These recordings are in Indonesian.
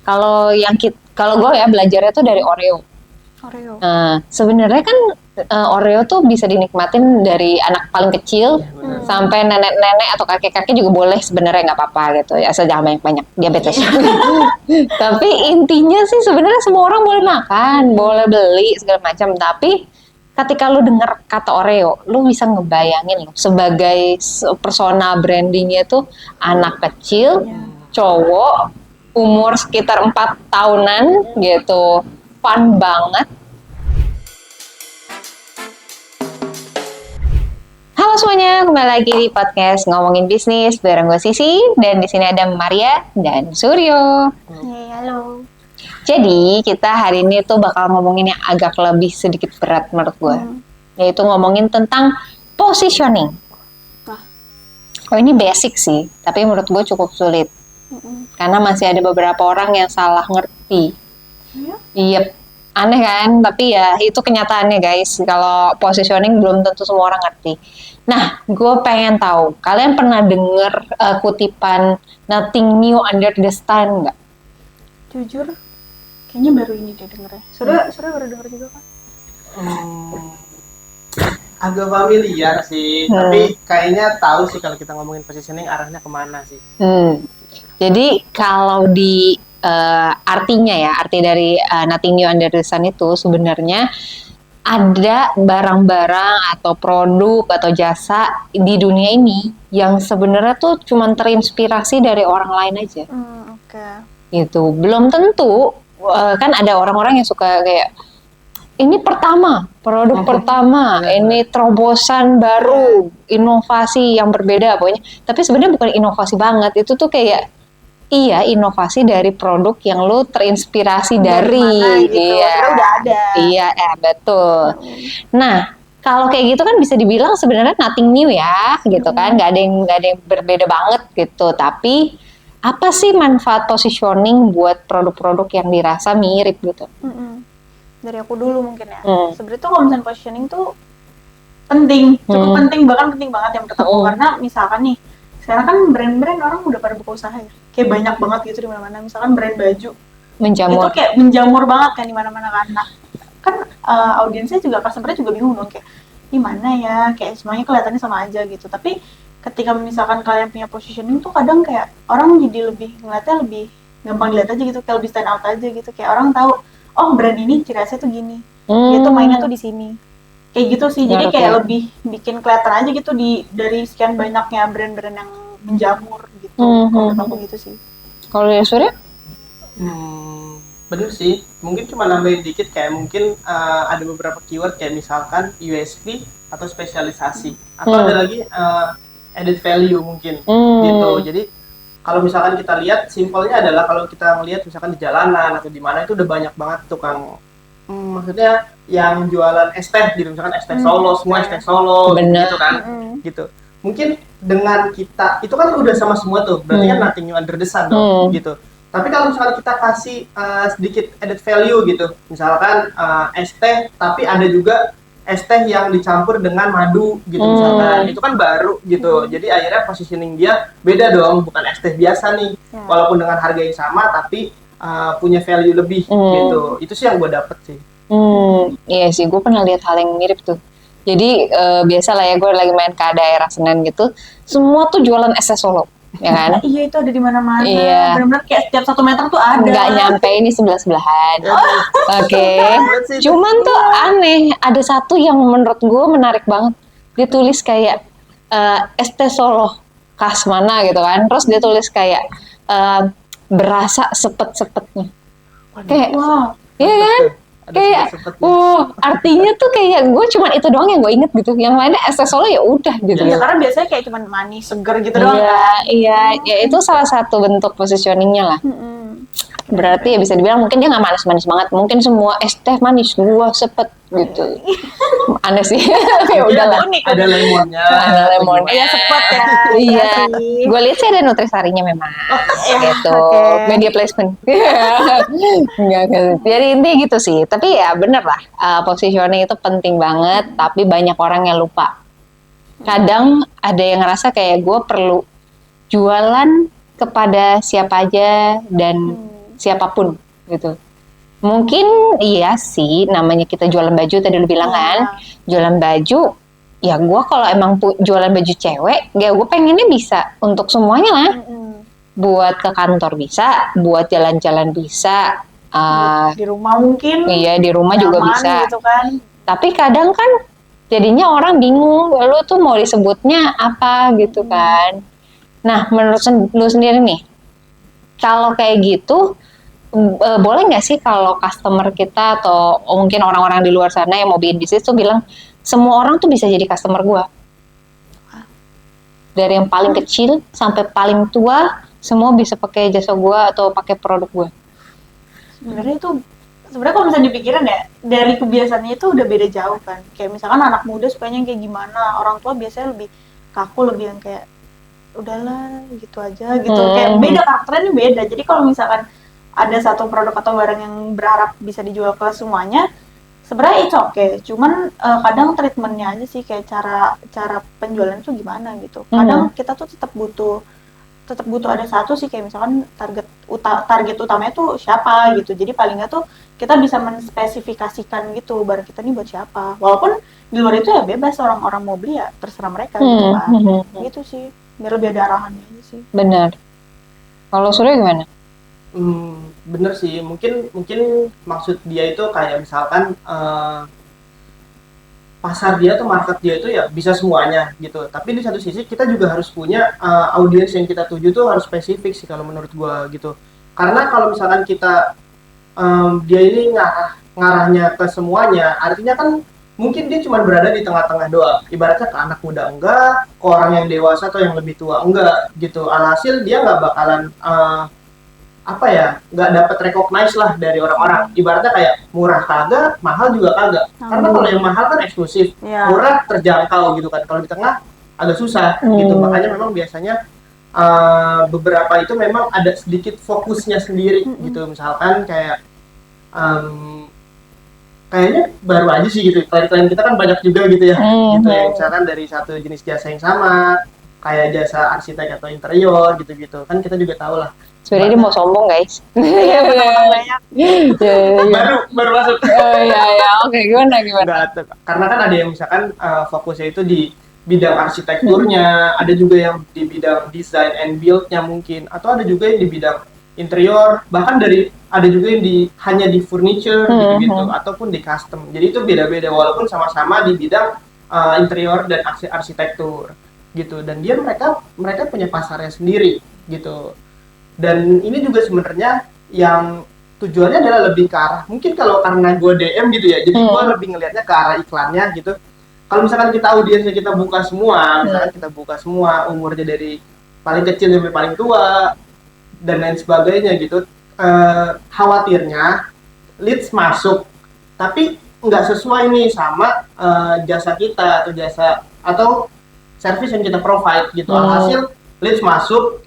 Kalau gue ya belajarnya tuh dari Oreo. Oreo. Sebenarnya kan Oreo tuh bisa dinikmatin dari anak paling kecil sampai nenek-nenek atau kakek-kakek juga boleh sebenarnya, nggak apa-apa gitu ya, asal jangan banyak-banyak diabetes. Tapi intinya sih sebenarnya semua orang boleh makan, boleh beli segala macam. Tapi ketika lu dengar kata Oreo, lu bisa ngebayangin loh sebagai personal brandingnya tuh anak kecil, cowok, umur sekitar 4 tahunan gitu, fun banget. Halo semuanya, kembali lagi di podcast Ngomongin Bisnis bareng gue Sisi, dan di sini ada Maria dan Suryo. Halo. Jadi kita hari ini tuh bakal ngomongin yang agak lebih sedikit berat menurut gue, yaitu ngomongin tentang positioning. Oh, ini basic sih, tapi menurut gue cukup sulit. Karena masih ada beberapa orang yang salah ngerti. Iya, aneh kan? Tapi ya itu kenyataannya guys. Kalau positioning belum tentu semua orang ngerti. Nah, gue pengen tahu, kalian pernah denger kutipan "Nothing new under the sun" nggak? Jujur, kayaknya baru ini deh dengernya. Sudah baru denger juga kan? Agak familiar sih, tapi kayaknya tahu sih kalau kita ngomongin positioning arahnya kemana sih. Jadi kalau di artinya ya, arti dari "Nothing new under the sun" itu sebenarnya ada barang-barang atau produk atau jasa di dunia ini yang sebenarnya tuh cuma terinspirasi dari orang lain aja. Gitu. Belum tentu kan ada orang-orang yang suka kayak ini produk pertama, ini terobosan baru, inovasi yang berbeda pokoknya. Tapi sebenarnya bukan inovasi banget, itu tuh kayak inovasi dari produk yang lo terinspirasi dari gitu. Udah ada. Iya, betul. Nah, kalau kayak gitu kan bisa dibilang sebenarnya nothing new ya, gitu kan, nggak ada yang berbeda banget gitu. Tapi apa sih manfaat positioning buat produk-produk yang dirasa mirip gitu? Dari aku dulu mungkin ya. Sebenarnya tuh kalau misalnya positioning tuh penting, cukup penting, bahkan penting banget yang menurut aku. Karena misalkan nih, sekarang kan brand-brand orang udah pada buka usaha ya, kayak banyak banget gitu di mana-mana. Misalkan brand baju menjamur, itu kayak menjamur banget kan di mana-mana kan. Nah, kan audiensnya juga, customer-nya juga bingung dong, kayak di mana ya, kayak semuanya kelihatannya sama aja gitu. Tapi ketika misalkan kalian punya positioning tuh kadang kayak orang jadi lebih ngeliatnya lebih gampang dilihat aja gitu, kayak lebih stand out aja gitu, kayak orang tahu oh brand ini ciri khasnya tuh gini, dia tuh mainnya tuh di sini, kayak gitu sih. Jadi kayak lebih bikin kelihatan aja gitu dari sekian banyaknya brand-brand yang menjamur gitu. Kalau menurut aku gitu sih. Kalau ya Surya? Bener sih, mungkin cuma nambahin dikit, kayak mungkin ada beberapa keyword kayak misalkan USP atau spesialisasi, atau ada lagi added value mungkin gitu. Jadi kalau misalkan kita lihat, simpelnya adalah kalau kita ngelihat misalkan di jalanan atau di mana itu udah banyak banget tukang maksudnya yang jualan es teh gitu, misalkan es teh Solo, semua es teh Solo gitu kan. Gitu. Mungkin dengan kita itu kan udah sama semua tuh, berarti kan nothing new under the sun dong gitu. Tapi kalau misalkan kita kasih sedikit added value gitu, misalkan es teh tapi ada juga es teh yang dicampur dengan madu gitu misalkan, itu kan baru gitu. Jadi akhirnya positioning dia beda dong, bukan es teh biasa nih, walaupun dengan harga yang sama tapi punya value lebih gitu. Itu sih yang gue dapet sih. Iya sih, gue pernah lihat hal yang mirip tuh. Jadi biasa lah ya, gue lagi main ke daerah Senen gitu, semua tuh jualan es teh Solo, ya kan? Iya, itu ada di mana-mana. Iya. Benar-benar kayak setiap 1 meter tuh ada. Nggak nyampe ini sebelah-sebelahan. Oke. Cuman tuh aneh, ada satu yang menurut gue menarik banget. Dia tulis kayak es teh Solo khas mana gitu kan. Terus dia tulis kayak berasa sepet-sepetnya. Kayak, iya kan? Kayak, artinya tuh kayak gue cuman itu doang yang gue inget gitu. Yang lainnya es teh Solo ya udah gitu. Ya, karena biasanya kayak cuman manis, seger gitu doang. Iya, ya itu salah satu bentuk positioningnya lah. Berarti ya bisa dibilang mungkin dia nggak manis-manis banget. Mungkin semua es teh manis, gua sepet gitu. Aneh sih. Ya udahlah. Ada lemonnya. Ada lemonnya. Iya, sepet ya. Iya. Gue lihat sih ada nutrisarinya memang. Gitu. Media placement. Enggak. Jadi intinya gitu sih. Tapi ya bener lah. Positioning itu penting banget. Tapi banyak orang yang lupa. Kadang ada yang ngerasa kayak gue perlu jualan kepada siapa aja dan siapapun gitu. Mungkin iya sih, namanya kita jualan baju tadi lu bilang kan, jualan baju. Ya gue kalau emang jualan baju cewek, ya gue pengennya bisa untuk semuanya lah. Buat ke kantor bisa, buat jalan-jalan bisa. Di rumah mungkin. Iya, di rumah juga nyaman bisa. gitu kan. Tapi kadang kan jadinya orang bingung, lu tuh mau disebutnya apa gitu kan. Nah, menurut lu sendiri nih, kalau kayak gitu, boleh nggak sih kalau customer kita atau mungkin orang-orang di luar sana yang mau bikin bisnis tuh bilang, semua orang tuh bisa jadi customer gua. Dari yang paling kecil sampai paling tua, semua bisa pakai jasa gua atau pakai produk gua. Sebenarnya kalau misalnya dipikirin ya, dari kebiasaannya itu udah beda jauh kan. Kayak misalkan anak muda sukanya yang kayak gimana, orang tua biasanya lebih kaku, lebih yang kayak udahlah gitu aja gitu. Kayak beda, karakternya beda. Jadi kalau misalkan ada satu produk atau barang yang berharap bisa dijual ke semuanya, sebenarnya it's okay. Cuman kadang treatmentnya aja sih, kayak cara penjualan itu gimana gitu. Kadang kita tuh tetap butuh ada satu sih, kayak misalkan target utamanya tuh siapa gitu. Jadi paling nggak tuh kita bisa menspesifikasikan gitu barang kita nih buat siapa. Walaupun di luar itu ya bebas, orang-orang mau beli ya terserah mereka gitu kan. Gitu sih, biar lebih ada arahannya aja sih. Benar. Kalau Surya gimana? Bener sih, mungkin maksud dia itu kayak misalkan pasar dia tuh, market dia itu ya bisa semuanya gitu. Tapi di satu sisi kita juga harus punya audiens yang kita tuju tuh harus spesifik sih kalau menurut gua gitu. Karena kalau misalkan kita dia ini ngarahnya ke semuanya, artinya kan mungkin dia cuma berada di tengah-tengah doang. Ibaratnya ke anak muda enggak, ke orang yang dewasa atau yang lebih tua enggak gitu. Alhasil dia nggak bakalan nggak dapat recognize lah dari orang-orang. Ibaratnya kayak murah kagak, mahal juga kagak. Karena kalau yang mahal kan eksklusif, murah terjangkau gitu kan. Kalau di tengah agak susah gitu. Makanya memang biasanya beberapa itu memang ada sedikit fokusnya sendiri gitu. Misalkan kayak kayaknya baru aja sih gitu. Klien-klien kita kan banyak juga gitu ya. Gitu ya, misalkan dari satu jenis jasa yang sama, kayak jasa arsitek atau interior gitu-gitu. Kan kita juga tahu lah. Sebenarnya dia mau sombong guys. Iya, teman-teman banyak. baru masuk. Oh iya, oke, gimana? Enggak, karena kan ada yang misalkan fokusnya itu di bidang arsitekturnya, ada juga yang di bidang design and build-nya mungkin, atau ada juga yang di bidang interior, bahkan ada juga yang hanya di furniture gitu-gitu, ataupun di custom. Jadi itu beda-beda walaupun sama-sama di bidang interior dan arsitektur gitu. Dan mereka punya pasarnya sendiri gitu. Dan ini juga sebenarnya yang tujuannya adalah lebih ke arah, mungkin kalau karena gue DM gitu ya, jadi gue lebih ngelihatnya ke arah iklannya gitu. Kalau misalkan kita audiensnya kita buka semua, misalkan kita buka semua umurnya dari paling kecil sampai paling tua dan lain sebagainya gitu, khawatirnya leads masuk tapi nggak sesuai nih sama jasa kita atau service yang kita provide gitu. Alhasil leads masuk,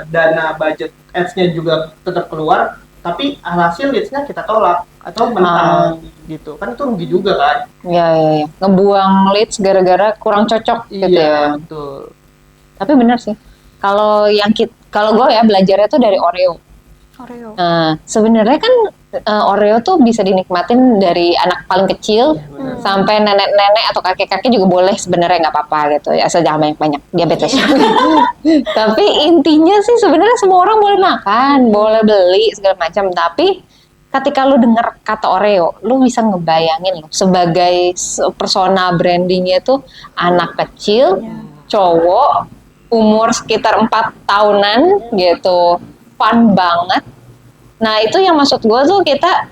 dana budget ads-nya juga tetap keluar, tapi hasil leads-nya kita tolak atau mental gitu. Kan itu rugi juga kan? Iya. Ngebuang leads gara-gara kurang cocok gitu ya. Betul. Tapi benar sih. Kalau gue ya belajarnya tuh dari Oreo. Nah, sebenarnya kan Oreo tuh bisa dinikmatin dari anak paling kecil sampai nenek-nenek atau kakek-kakek juga boleh sebenarnya, nggak apa-apa gitu ya, asal jangan banyak-banyak diabetes. Tapi intinya sih sebenarnya semua orang boleh makan, boleh beli segala macam. Tapi ketika lu dengar kata Oreo, lu bisa ngebayangin sebagai personal brandingnya tuh anak kecil, cowok, umur sekitar 4 tahunan gitu. Fun banget. Nah itu yang maksud gue tuh kita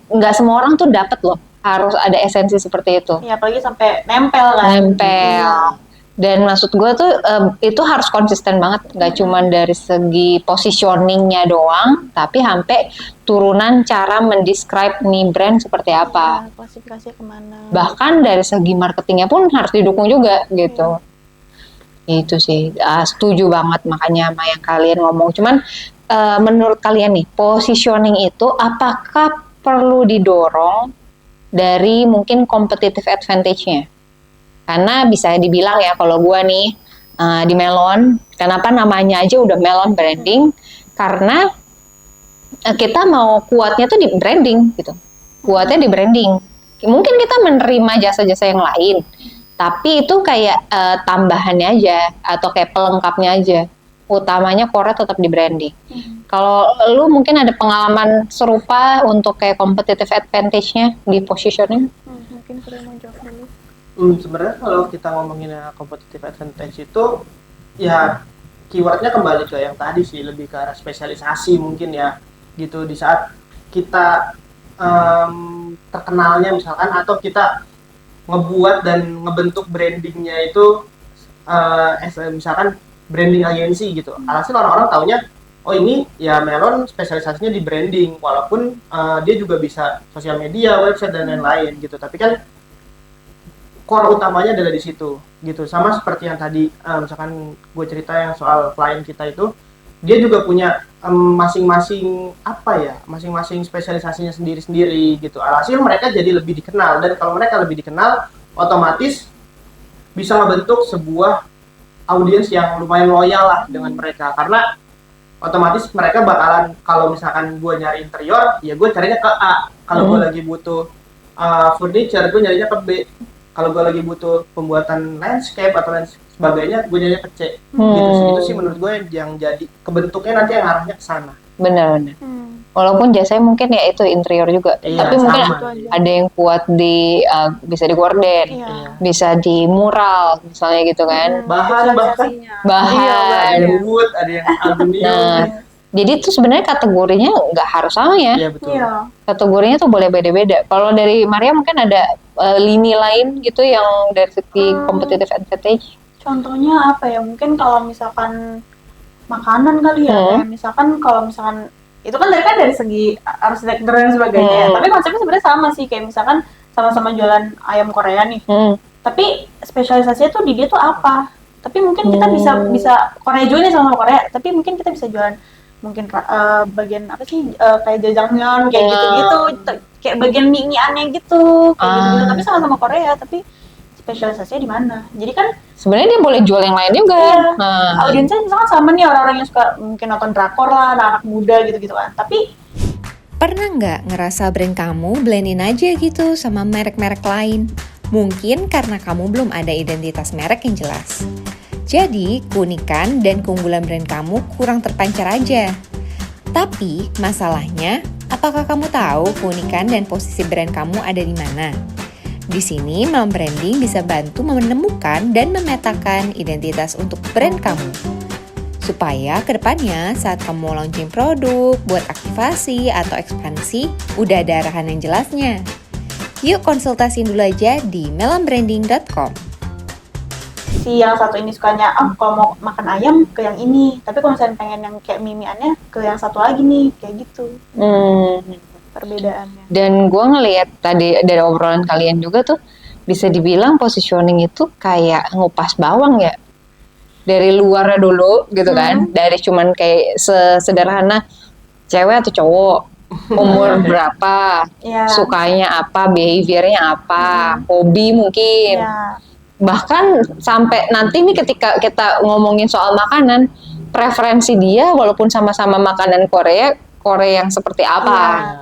nggak semua orang tuh dapat loh, harus ada esensi seperti itu. Iya, apalagi sampai nempel kan. Dan maksud gue tuh itu harus konsisten banget, nggak cuma dari segi positioningnya doang, tapi sampai turunan cara mendescribe nih brand seperti apa. Klasifikasinya kemana. Bahkan dari segi marketingnya pun harus didukung juga gitu. Itu sih, setuju banget makanya sama yang kalian ngomong. Cuman menurut kalian nih, positioning itu apakah perlu didorong dari mungkin competitive advantage-nya? Karena bisa dibilang ya, kalau gue nih di Melon. Kenapa namanya aja udah Melon Branding? Karena kita mau kuatnya tuh di branding gitu. Kuatnya di branding. Mungkin kita menerima jasa-jasa yang lain, tapi itu kayak tambahannya aja atau kayak pelengkapnya aja. Utamanya core tetap di branding. Kalau lu mungkin ada pengalaman serupa untuk kayak competitive advantage-nya di positioning? Mungkin Surya mau jawab dulu. Sebenarnya kalau kita ngomongin competitive advantage itu ya keywordnya kembali ke yang tadi sih, lebih ke arah spesialisasi mungkin ya gitu. Di saat kita terkenalnya misalkan, atau kita ngebuat dan ngebentuk brandingnya itu misalkan branding agency gitu. Alhasil orang-orang taunya oh ini ya Melon spesialisasinya di branding, walaupun dia juga bisa sosial media, website dan lain-lain gitu. Tapi kan core utamanya adalah di situ gitu. Sama seperti yang tadi misalkan gue cerita yang soal klien kita itu, dia juga punya masing-masing spesialisasinya sendiri-sendiri gitu. Alhasil mereka jadi lebih dikenal, dan kalau mereka lebih dikenal otomatis bisa membentuk sebuah audiens yang lumayan loyal lah dengan mereka, karena otomatis mereka bakalan, kalau misalkan gue nyari interior ya gue carinya ke A, kalau gue lagi butuh furniture gue nyarinya ke B, kalau gue lagi butuh pembuatan landscape atau lain sebagainya gue nyarinya ke C. Gitu sih menurut gue yang jadi kebentuknya nanti yang arahnya ke sana. Benar-benar. Walaupun jasanya mungkin ya itu interior juga, tapi mungkin ada yang kuat di bisa di gorden, bisa di mural misalnya gitu kan. Bahan, wood, ada yang aluminium. Nah, jadi itu sebenarnya kategorinya nggak harus sama ya. Iya betul. Kategorinya tuh boleh beda-beda. Kalau dari Maria mungkin ada lini lain gitu yang dari segi competitive advantage. Contohnya apa ya? Mungkin kalau misalkan makanan kali ya. Kayak misalkan kalau misalkan itu kan dari segi arsitektur dan sebagainya ya. Tapi konsepnya sebenarnya sama sih, kayak misalkan sama-sama jualan ayam Korea nih. Tapi spesialisasinya tuh di dia tuh apa? Tapi mungkin kita bisa Korea juga nih sama Korea, tapi mungkin kita bisa jualan mungkin bagian apa sih kayak jajangmyeon kayak gitu-gitu, kayak bagian mie-annya gitu, kayak gitu-gitu. Tapi sama-sama Korea, tapi spesialisasinya di mana? Jadi kan sebenarnya dia boleh jual yang lain juga. Audiensnya misalkan sama nih, orang-orang yang suka mungkin nonton drakor lah, anak muda gitu-gitu kan. Tapi pernah nggak ngerasa brand kamu blendin aja gitu sama merek-merek lain? Mungkin karena kamu belum ada identitas merek yang jelas. Jadi, keunikan dan keunggulan brand kamu kurang terpancar aja. Tapi, masalahnya, apakah kamu tahu keunikan dan posisi brand kamu ada di mana? Di sini, Melon Branding bisa bantu menemukan dan memetakan identitas untuk brand kamu. Supaya kedepannya saat kamu launching produk, buat aktivasi atau ekspansi, udah ada arahan yang jelasnya. Yuk konsultasiin dulu aja di melonbranding.com. Si yang satu ini sukanya, kalau mau makan ayam ke yang ini. Tapi kalau misalnya pengen yang kayak mie-annya ke yang satu lagi nih, kayak gitu. Perbedaannya. Dan gue ngelihat tadi dari obrolan kalian juga tuh, bisa dibilang positioning itu kayak ngupas bawang ya. Dari luarnya dulu gitu kan, dari cuman kayak sederhana cewek atau cowok, umur berapa, sukanya apa, behaviornya apa, hobi mungkin. Bahkan sampai nanti nih ketika kita ngomongin soal makanan, preferensi dia walaupun sama-sama makanan Korea yang seperti apa.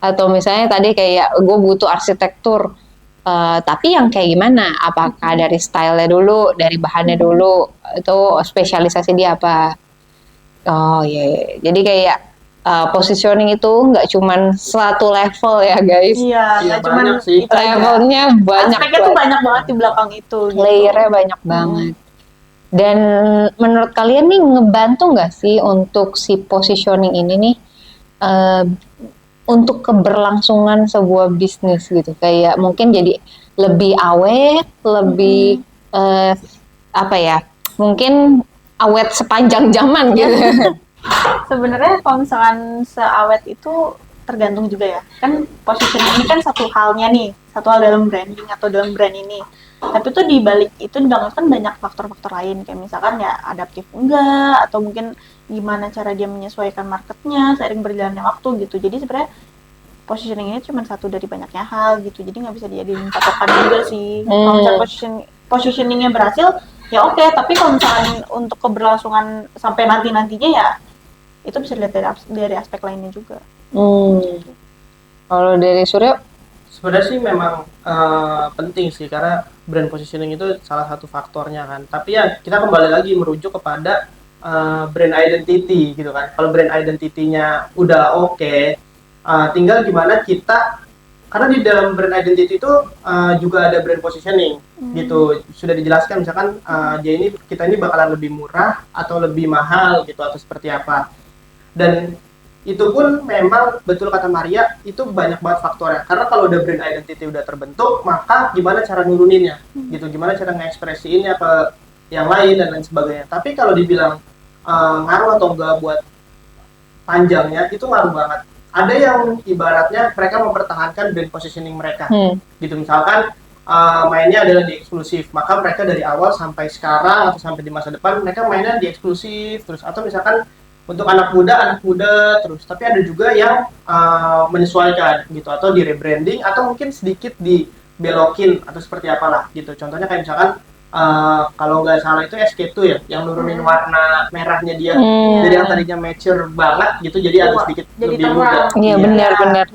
Atau misalnya tadi kayak gue butuh arsitektur, tapi yang kayak gimana? Apakah dari stylenya dulu, dari bahannya dulu, itu spesialisasi dia apa? Oh iya. Jadi kayak positioning itu nggak cuman satu level ya guys. Iya, cuman sih. Levelnya banyak. Aspeknya tuh banyak banget di belakang itu. Gitu. Layernya banyak banget. Dan menurut kalian nih ngebantu nggak sih untuk si positioning ini nih untuk keberlangsungan sebuah bisnis gitu? Kayak mungkin jadi lebih awet, lebih apa ya? Mungkin awet sepanjang zaman gitu. Sebenarnya kalau misalkan seawet itu tergantung juga ya. Kan positioning ini kan satu halnya nih, satu hal dalam branding atau dalam brand ini. Tapi tuh di balik itu di belakang kan banyak faktor-faktor lain, kayak misalkan ya adaptif enggak, atau mungkin gimana cara dia menyesuaikan marketnya seiring berjalannya waktu gitu. Jadi sebenarnya positioning ini cuma satu dari banyaknya hal gitu. Jadi nggak bisa dijadiin patokan juga sih. Kalau misalnya positioningnya berhasil, ya oke, tapi kalau misalkan untuk keberlangsungan sampai nantinya ya itu bisa dilihat dari aspek lainnya juga. Kalau dari Surya, Sebenarnya sih memang penting sih, karena brand positioning itu salah satu faktornya kan. Tapi ya kita kembali lagi merujuk kepada brand identity gitu kan. Kalau brand identity-nya udah oke, tinggal gimana kita, karena di dalam brand identity itu juga ada brand positioning gitu. Sudah dijelaskan misalkan kita ini bakalan lebih murah atau lebih mahal gitu, atau seperti apa. Dan itu pun memang betul kata Maria, itu banyak banget faktornya. Karena kalau udah brand identity udah terbentuk, maka gimana cara nuruninnya gitu, gimana cara ngekspresiinnya ke yang lain dan lain sebagainya. Tapi kalau dibilang ngaruh atau enggak buat panjangnya, itu ngaruh banget. Ada yang ibaratnya mereka mempertahankan brand positioning mereka gitu, misalkan mainnya adalah di eksklusif, maka mereka dari awal sampai sekarang atau sampai di masa depan mereka mainnya di eksklusif terus. Atau misalkan untuk anak muda terus, tapi ada juga yang menyesuaikan gitu, atau di rebranding, atau mungkin sedikit dibelokin atau seperti apalah gitu. Contohnya kayak misalkan kalau nggak salah itu SK2 ya, yang nurunin warna merahnya dia, jadi yang tadinya mature banget gitu, jadi agak sedikit jadi lebih terang. muda. iya benar-benar.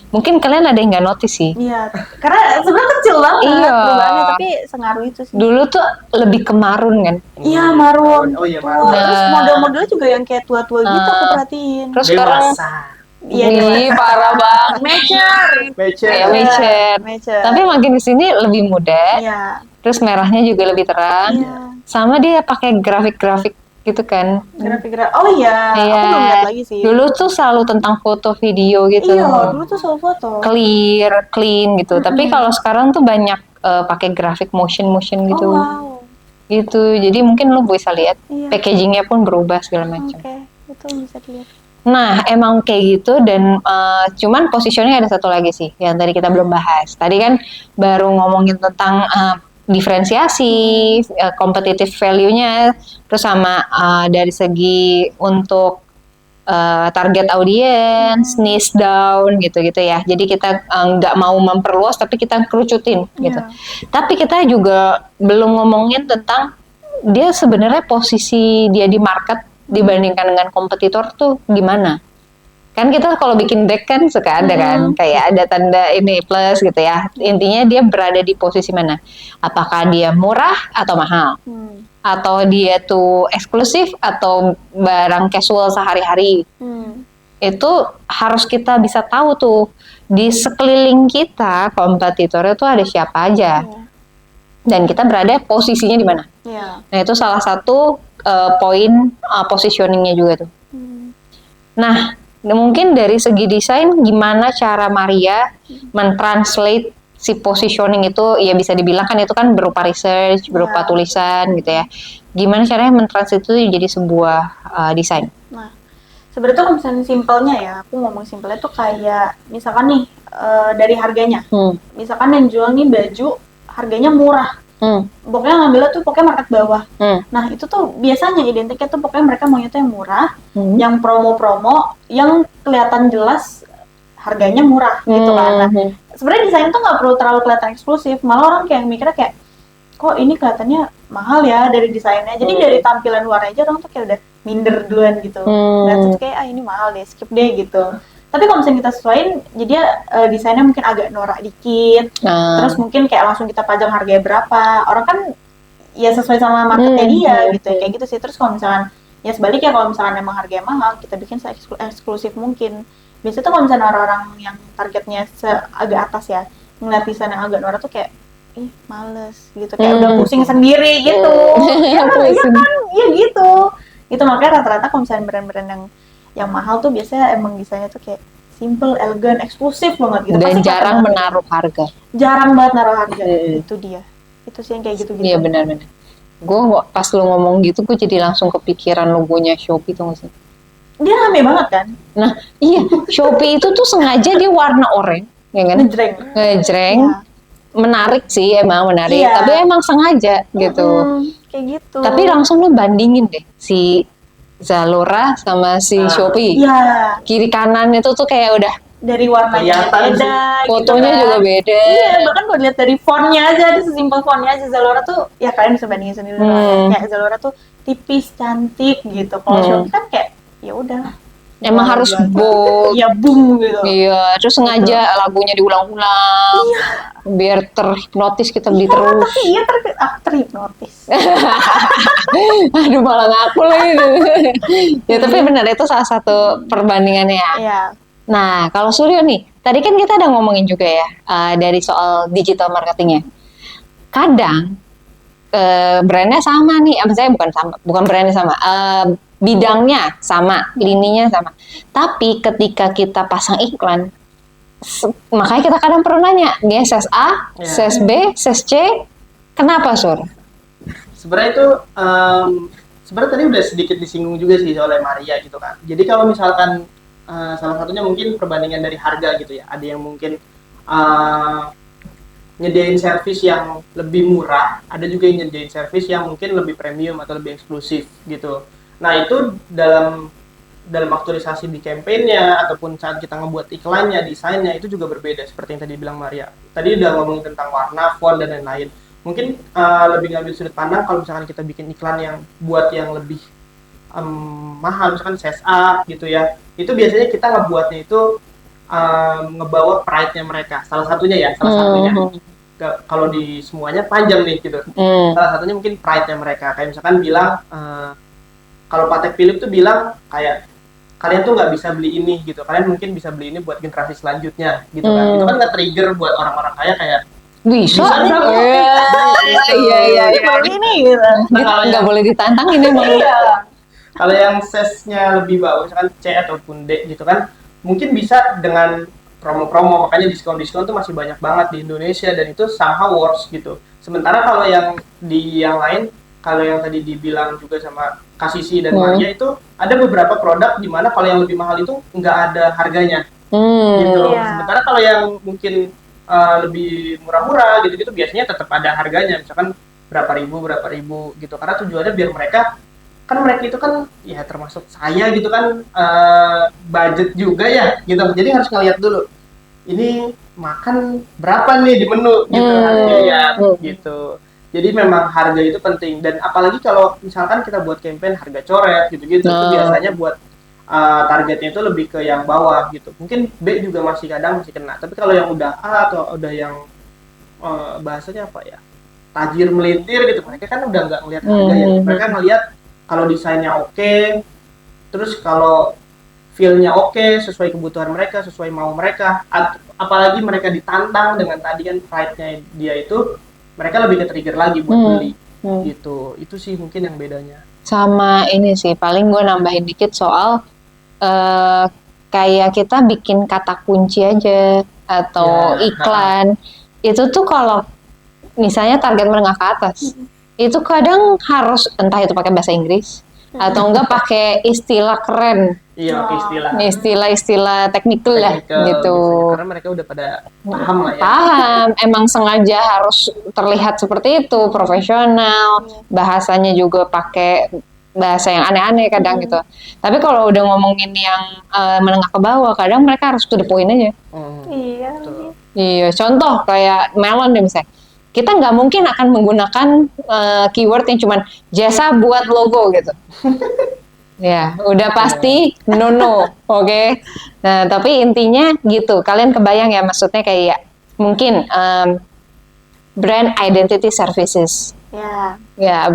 Mungkin kalian ada yang nggak notice sih. Iya, karena sebenarnya kecil banget Iya. perubahannya, tapi sengaruh itu sih. Dulu tuh lebih ke marun kan. Iya, marun. Oh iya, Tua. marun. Terus model-modelnya juga yang kayak tua-tua gitu aku perhatiin. Terus sekarang, Dewasa. Iya, ih parah banget. mature. Mature. Kayak mature. Mature. Tapi makin di sini lebih muda. Iya. Terus merahnya juga lebih terang. Iya. Sama dia pakai grafik-grafik gitu kan. Grafik-grafik. Oh iya, Iya. aku belum lihat lagi sih. Dulu tuh selalu tentang foto video gitu. Iya, dulu tuh selalu foto. Clear, clean gitu. Tapi kalau sekarang tuh banyak pakai grafik motion gitu. Oh wow. Gitu. Jadi mungkin lu bisa lihat Iya. packagingnya pun berubah segala macam. Oke, itu bisa dilihat. Nah, emang kayak gitu, dan cuman positioning ada satu lagi sih yang tadi kita belum bahas. Tadi kan baru ngomongin tentang diferensiasi, competitive value-nya, terus sama dari segi untuk target audience, niche down gitu-gitu ya. Jadi kita nggak mau memperluas, tapi kita kerucutin gitu. Iya. Tapi kita juga belum ngomongin tentang dia sebenarnya posisi dia di market dibandingkan dengan kompetitor tuh gimana. Kan kita kalau bikin deck kan suka ada kan, kayak ada tanda ini plus gitu ya. Intinya dia berada di posisi mana. Apakah dia murah atau mahal? Atau dia tuh eksklusif atau barang casual sehari-hari. Itu harus kita bisa tahu tuh di sekeliling kita kompetitornya tuh ada siapa aja. Dan kita berada posisinya di mana. Iya. Nah, itu salah satu poin positioningnya juga tuh. Nah, mungkin dari segi desain, gimana cara Maria mentranslate si positioning itu, ya bisa dibilang kan itu kan berupa research, berupa tulisan gitu ya. Gimana caranya mentranslate itu jadi sebuah desain? Nah, sebenarnya kalau misalnya simpelnya ya, aku ngomong simpelnya tuh kayak misalkan nih dari harganya. Misalkan yang jual nih baju harganya murah. Pokoknya ngambilnya tuh pokoknya market bawah. Nah, itu tuh biasanya identiknya tuh pokoknya mereka maunya tuh yang murah, yang promo-promo, yang kelihatan jelas harganya murah gitu kan. Nah, sebenarnya desain tuh nggak perlu terlalu kelihatan eksklusif, malah orang kayak mikirnya kayak kok ini kelihatannya mahal ya dari desainnya. Jadi dari tampilan luar aja orang tuh kayak udah minder duluan gitu. Dan terus kayak ini mahal deh, skip deh gitu. Tapi kalau misalnya kita sesuaiin, jadi desainnya mungkin agak norak dikit, terus mungkin kayak langsung kita pajang harganya berapa. Orang kan ya sesuai sama marketnya dia gitu, kayak gitu sih. Terus kalau misalkan ya sebaliknya, kalau misalkan emang harganya mahal, kita bikin se-eksklusif mungkin. Biasanya tuh kalau misalnya orang-orang yang targetnya agak atas ya, ngeliat desain yang agak norak tuh kayak ih males gitu, kayak udah pusing sendiri gitu. Ya kan, iya gitu. Itu makanya rata-rata kalau misalnya brand-brand yang mahal tuh biasanya emang desainnya tuh kayak simple, elegan, eksklusif banget gitu. Dan pasti jarang menaruh harga. Jarang banget naruh harga. Itu dia. Itu sih yang kayak gitu-gitu. Iya benar-benar. Gue pas lu ngomong gitu, gue jadi langsung kepikiran logonya Shopee tuh nggak sih? Dia rame banget kan? Nah, iya, Shopee itu tuh sengaja dia warna oranye, ya kan? Ngejreng. Ya. Menarik sih, emang menarik. Iya. Tapi emang sengaja gitu. Kayak gitu. Tapi langsung lu bandingin deh si Zalora sama si Shopee. Iya. Kiri kanan itu tuh kayak udah dari warnanya Kelihatan beda, Fotonya gitu juga kan. beda. Iya, bahkan kalau dilihat dari fontnya aja, ada sesimpel fontnya aja Zalora tuh, ya kalian bisa bandingin sendiri lah. Kayak Zalora tuh tipis, cantik gitu. Kalau Shopee kan kayak ya udah. Emang harus bold. Ya boom gitu. Iya, terus sengaja lagunya diulang-ulang biar terhipnotis kita beli terus. Tapi iya terhipnotis. Aduh, malah ngaku lagi. Ya tapi benar itu salah satu perbandingannya ya. Iya. Nah, kalau Suryo nih, tadi kan kita udah ngomongin juga ya dari soal digital marketingnya. Kadang brandnya sama nih, saya bukan brandnya sama, bidangnya sama, lininya sama. Tapi ketika kita pasang iklan, makanya kita kadang perlu nanya, dia ses A, ses B, ses C, kenapa Sur? Sebenarnya itu sebenarnya tadi udah sedikit disinggung juga sih oleh Maria gitu kan. Jadi kalau misalkan salah satunya mungkin perbandingan dari harga gitu ya. Ada yang mungkin nyediain servis yang lebih murah, ada juga yang nyediain servis yang mungkin lebih premium atau lebih eksklusif gitu. Nah itu dalam aktualisasi di campaign-nya ataupun saat kita ngebuat iklannya, desainnya itu juga berbeda seperti yang tadi bilang Maria. Tadi udah ngomongin tentang warna, font dan lain-lain. Mungkin lebih ngambil sudut pandang kalau misalkan kita bikin iklan yang buat yang lebih mahal, misalkan CSA gitu ya. Itu biasanya kita ngebuatnya itu ngebawa pride-nya mereka. Salah satunya. Kalau di semuanya panjang nih gitu. Salah satunya mungkin pride-nya mereka. Kayak misalkan bilang kalau Patek Philippe tuh bilang kayak kalian tuh nggak bisa beli ini gitu. Kalian mungkin bisa beli ini buat generasi selanjutnya gitu kan. Itu kan nge-trigger buat orang-orang kaya kayak Bisa nih. Iya. Ini gitu. Nah, kalau Nggak yang, boleh ditantang ini emang. kalau yang sesnya lebih bawah, misalkan C ataupun D gitu kan, mungkin bisa dengan promo-promo, makanya diskon-diskon tuh masih banyak banget di Indonesia dan itu somehow works gitu. Sementara kalau yang di yang lain, kalau yang tadi dibilang juga sama Kasisi dan Maria itu ada beberapa produk di mana kalau yang lebih mahal itu nggak ada harganya gitu. Iya. Sementara kalau yang mungkin lebih murah-murah gitu-gitu biasanya tetap ada harganya, misalkan berapa ribu gitu. Karena tujuannya biar mereka itu kan ya termasuk saya gitu kan budget juga ya gitu. Jadi harus ngeliat dulu ini makan berapa nih di menu gitu harganya ya gitu. Jadi memang harga itu penting dan apalagi kalau misalkan kita buat campaign harga coret gitu-gitu itu biasanya buat targetnya itu lebih ke yang bawah gitu. Mungkin B juga kadang masih kena. Tapi kalau yang udah A atau udah yang bahasanya apa ya? Tajir melintir gitu. Mereka kan udah nggak ngelihat harga ya. Mereka ngelihat kalau desainnya oke, terus kalau feel-nya oke, sesuai kebutuhan mereka, sesuai mau mereka. Apalagi mereka ditantang dengan tadi kan pride-nya dia itu, mereka lebih ke-trigger lagi buat beli gitu. Itu sih mungkin yang bedanya. Sama ini sih, paling gue nambahin dikit soal kayak kita bikin kata kunci aja atau iklan itu tuh kalau misalnya target menengah ke atas itu kadang harus entah itu pakai bahasa Inggris atau enggak pakai istilah keren, Iya, istilah teknikal lah gitu. Biasanya. Karena mereka udah pada paham lah ya. Paham, emang sengaja harus terlihat seperti itu, profesional, bahasanya juga pakai bahasa yang aneh-aneh kadang gitu. Tapi kalau udah ngomongin yang menengah ke bawah, kadang mereka harus to the point aja. Iya. Iya, contoh kayak melon deh misalnya. Kita nggak mungkin akan menggunakan keyword yang cuman jasa buat logo gitu. Ya, udah pasti no, oke. Nah, tapi intinya gitu. Kalian kebayang ya maksudnya kayak mungkin brand identity services. Ya,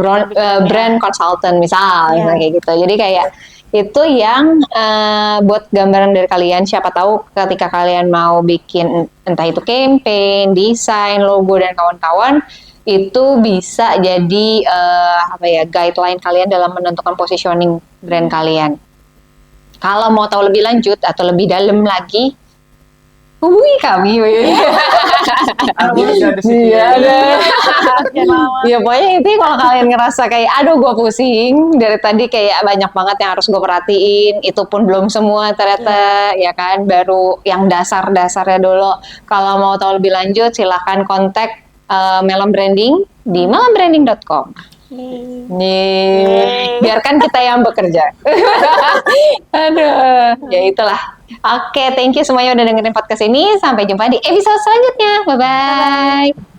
brand consultant misal kayak gitu. Jadi kayak itu yang buat gambaran dari kalian. Siapa tahu ketika kalian mau bikin entah itu campaign, desain, logo dan kawan-kawan itu bisa jadi guideline kalian dalam menentukan positioning brand kalian. Kalau mau tahu lebih lanjut atau lebih dalam lagi, hubungi kami. Ya pokoknya intinya kalau kalian ngerasa kayak aduh gue pusing dari tadi kayak banyak banget yang harus gue perhatiin, itu pun belum semua ternyata ya kan, baru yang dasar-dasarnya dulu. Kalau mau tahu lebih lanjut silahkan kontak Melon Branding di melonbranding.com. Nih, biarkan kita yang bekerja. Aduh, ya itulah. Oke, thank you semuanya udah dengerin podcast ini. Sampai jumpa di episode selanjutnya. Bye-bye.